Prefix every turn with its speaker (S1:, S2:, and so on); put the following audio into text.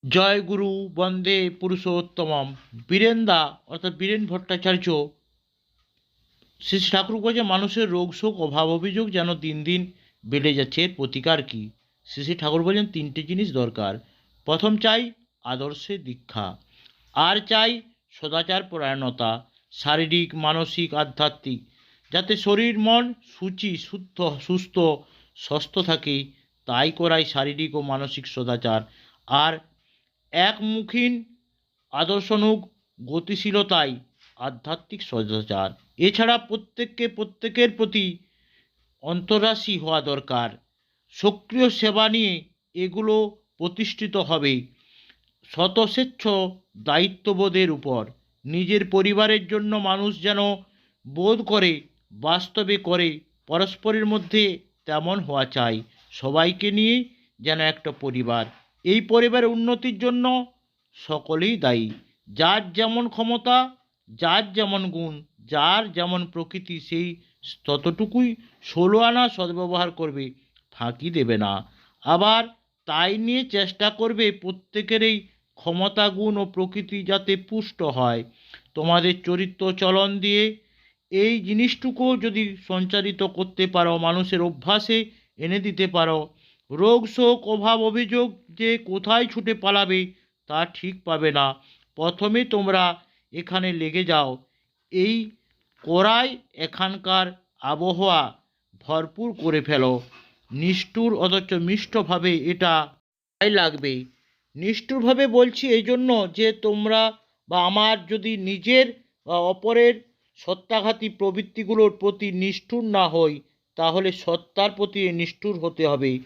S1: জয় গুরু বন্দে পুরুষোত্তমম। বীরেন্দা অর্থাৎ বীরেন ভট্টাচার্য শ্রী শ্রী ঠাকুর বলছে, মানুষের রোগ শোক অভাব অভিযোগ যেন দিন দিন বেড়ে যাচ্ছে, এর প্রতিকার কি? শ্রী শ্রী ঠাকুর বলেন, তিনটে জিনিস দরকার। প্রথম চাই আদর্শে দীক্ষা, আর চাই সদাচার পরায়ণতা, শারীরিক মানসিক আধ্যাত্মিক, যাতে শরীর মন সূচি শুদ্ধ সুস্থ স্বস্থ থাকে, তাই করাই শারীরিক ও মানসিক সদাচার। আর একমুখীন আদর্শনুগ গতিশীলতায় আধ্যাত্মিক সদাচার। এছাড়া প্রত্যেকের প্রতি অন্তরাসী হওয়া দরকার। সক্রিয় সেবা নিয়ে এগুলো প্রতিষ্ঠিত হবে স্বতঃস্বেচ্ছ দায়িত্ববোধের উপর। নিজের পরিবারের জন্য মানুষ যেন বোধ করে, বাস্তবে করে, পরস্পরের মধ্যে তেমন হওয়া চাই। সবাইকে নিয়ে যেন একটা পরিবার। এই পরিবারের উন্নতির জন্য সকলেই দায়ী। যার যেমন ক্ষমতা, যার যেমন গুণ, যার যেমন প্রকৃতি, সেই ততটুকুই ১৬ আনা সদ্ব্যবহার করবে, ফাঁকি দেবে না। আবার তাই নিয়ে চেষ্টা করবে প্রত্যেকেরই ক্ষমতা গুণ ও প্রকৃতি যাতে পুষ্ট হয়। তোমাদের চরিত্র চলন দিয়ে এই জিনিসটুকুও যদি সঞ্চারিত করতে পারো, মানুষের অভ্যাসে এনে দিতে পারো, রোগ শোক অভাব অভিযোগ যে কোথায় ছুটে পালাবে তা ঠিক পাবে না। প্রথমে তোমরা এখানে লেগে যাও, এই করাই এখানকার আবহাওয়া ভরপুর করে ফেলো। নিষ্ঠুর অথচ মিষ্টভাবে এটা তাই লাগবে। নিষ্ঠুরভাবে বলছি এই জন্য যে তোমরা বা আমার যদি নিজের বা অপরের সত্তাঘাতী প্রবৃত্তিগুলোর প্রতি নিষ্ঠুর না হই, তাহলে সত্তার প্রতি নিষ্ঠুর হতে হবে।